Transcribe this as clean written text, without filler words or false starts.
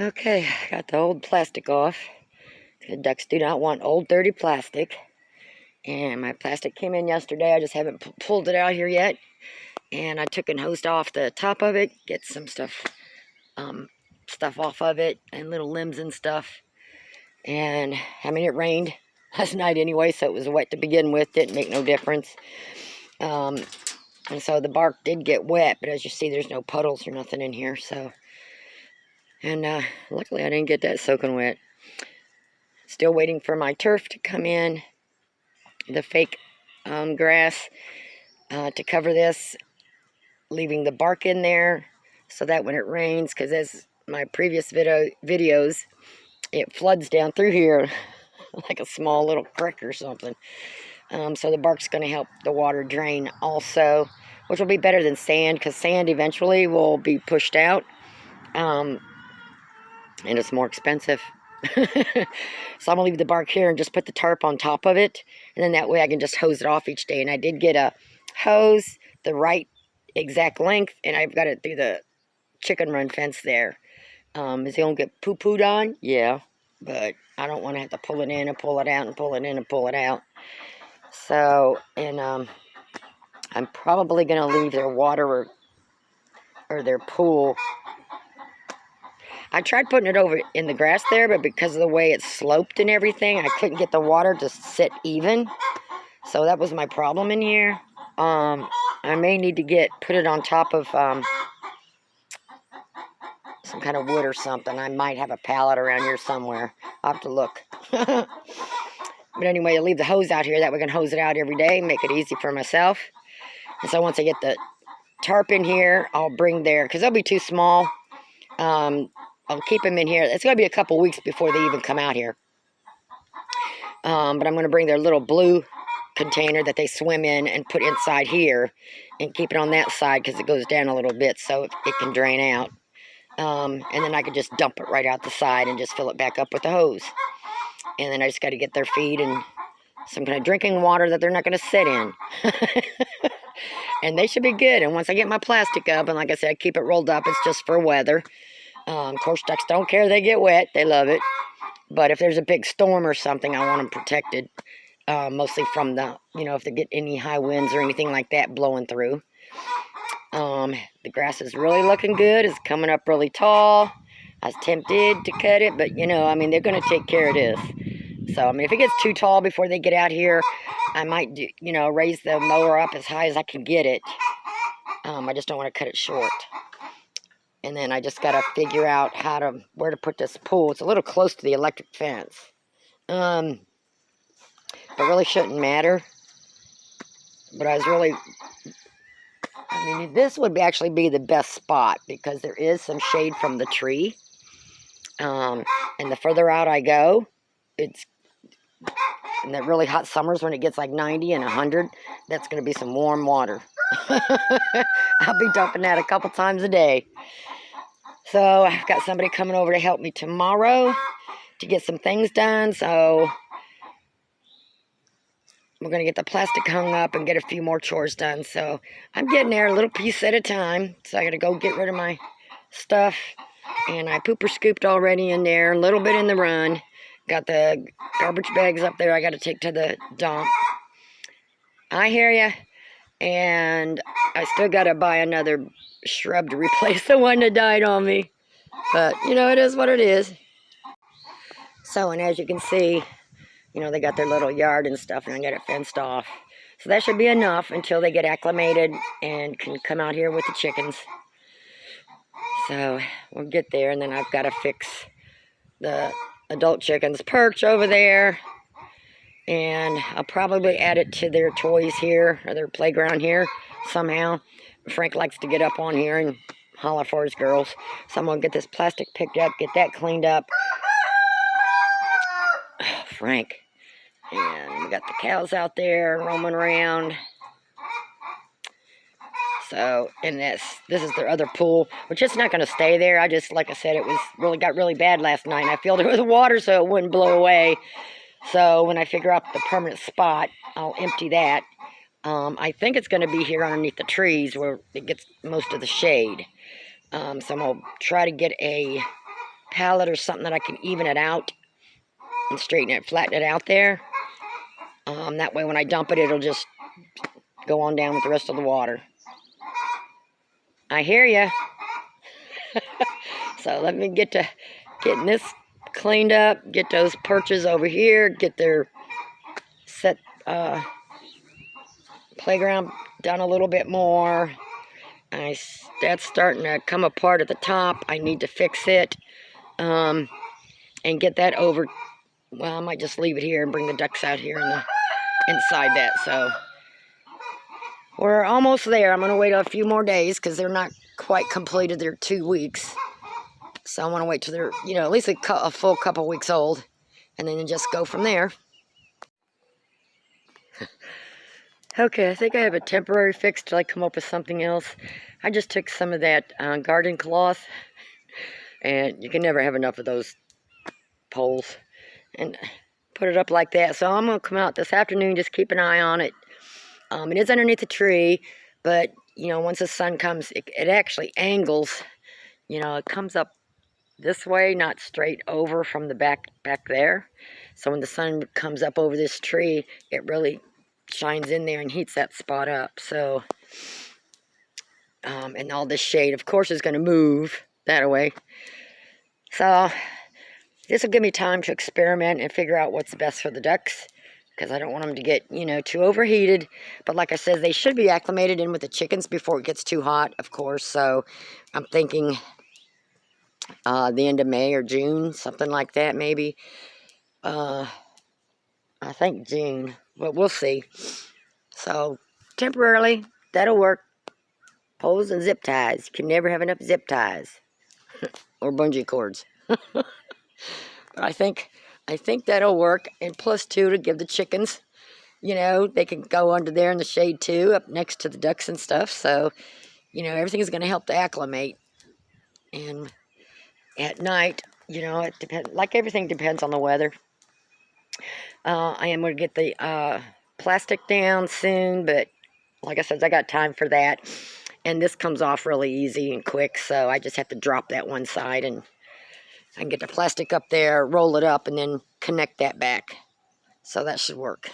Okay, got the old plastic off. The ducks do not want old, dirty plastic. And my plastic came in yesterday. I just haven't pulled it out here yet. And I took and hosed off the top of it, get some stuff off of it, and little limbs and stuff. And I mean, it rained last night anyway, so it was wet to begin with. Didn't make no difference. And so the bark did get wet, but as you see, there's no puddles or nothing in here. So, and luckily I didn't get that soaking wet. Still waiting for my turf to come in, the fake grass to cover this, leaving the bark in there so that when it rains, because as my previous videos, it floods down through here like a small little creek or something. So the bark's going to help the water drain also, which will be better than sand, because sand eventually will be pushed out, and it's more expensive. So I'm going to leave the bark here and just put the tarp on top of it, and then that way I can just hose it off each day. And I did get a hose the right exact length, and I've got it through the chicken run fence there. Is he going to get poo-pooed on? Yeah, but I don't want to have to pull it in and pull it out and pull it in and pull it out. So, and I'm probably going to leave their water or their pool. I tried putting it over in the grass there, but because of the way it's sloped and everything, I couldn't get the water to sit even. So that was my problem in here. I may need to put it on top of some kind of wood or something. I might have a pallet around here somewhere. I'll have to look. But anyway, I'll leave the hose out here. That we can hose it out every day, make it easy for myself. And so once I get the tarp in here, I'll bring because they'll be too small. I'll keep them in here. It's going to be a couple weeks before they even come out here. But I'm going to bring their little blue container that they swim in and put inside here and keep it on that side because it goes down a little bit so it can drain out. And then I can just dump it right out the side and just fill it back up with the hose. And then I just got to get their feed and some kind of drinking water that they're not going to sit in. And they should be good. And once I get my plastic up, and like I said, I keep it rolled up, it's just for weather. Of course, ducks don't care. They get wet. They love it. But if there's a big storm or something, I want them protected. Mostly from if they get any high winds or anything like that blowing through. The grass is really looking good. It's coming up really tall. I was tempted to cut it, but, I mean, they're going to take care of this. So, I mean, if it gets too tall before they get out here, I might raise the mower up as high as I can get it. I just don't want to cut it short. And then I just got to figure out where to put this pool. It's a little close to the electric fence. But really shouldn't matter. But this would actually be the best spot because there is some shade from the tree. And the further out I go, it's in the really hot summers when it gets like 90 and 100, that's going to be some warm water. I'll be dumping that a couple times a day. So I've got somebody coming over to help me tomorrow to get some things done. So we're going to get the plastic hung up and get a few more chores done. So I'm getting there a little piece at a time. So I got to go get rid of my stuff. And I pooper scooped already in there, a little bit in the run. Got the garbage bags up there I got to take to the dump. I hear ya. And I still got to buy another shrub to replace the one that died on me. But, it is what it is. So, and as you can see, they got their little yard and stuff, and I got it fenced off. So that should be enough until they get acclimated and can come out here with the chickens. So, we'll get there, and then I've got to fix the adult chickens' perch over there. And I'll probably add it to their toys here, or their playground here, somehow. Frank likes to get up on here and holler for his girls. So I'm going to get this plastic picked up, get that cleaned up. Oh, Frank. And we got the cows out there roaming around. So, and this is their other pool, which is not going to stay there. Like I said, it got really bad last night, and I filled it with water so it wouldn't blow away. So when I figure out the permanent spot, I'll empty that. I think it's going to be here underneath the trees where it gets most of the shade. So I'm going to try to get a pallet or something that I can even it out and straighten it, flatten it out there. That way when I dump it, it'll just go on down with the rest of the water. I hear ya. So let me get to getting this cleaned up, get those perches over here, get their set playground done a little bit more. That's starting to come apart at the top. I need to fix it and get that over. Well, I might just leave it here and bring the ducks out here in the, inside that. So we're almost there. I'm going to wait a few more days because they're not quite completed their 2 weeks. So I want to wait till they're, you know, at least a full couple weeks old, and then just go from there. Okay, I think I have a temporary fix till I come up with something else. I just took some of that garden cloth, and you can never have enough of those poles, and put it up like that. So I'm going to come out this afternoon, just keep an eye on it. It is underneath the tree, but, you know, once the sun comes, it actually angles. You know, it comes up this way, not straight over from the back there. So when the sun comes up over this tree, it really shines in there and heats that spot up. So, and all this shade, of course, is going to move that way. So this will give me time to experiment and figure out what's best for the ducks, because I don't want them to get, you know, too overheated. But like I said, they should be acclimated in with the chickens before it gets too hot, of course. So I'm thinking the end of May or June, something like that, maybe. I think June, but we'll see. So temporarily, that'll work. Poles and zip ties. You can never have enough zip ties or bungee cords. But I think that'll work. And plus, too, to give the chickens, you know, they can go under there in the shade too, up next to the ducks and stuff. So, you know, everything is going to help to acclimate. And at night, you know, it depends. Like everything depends on the weather. I am going to get the plastic down soon, but like I said, I got time for that. And this comes off really easy and quick, so I just have to drop that one side and I can get the plastic up there, roll it up, and then connect that back. So that should work.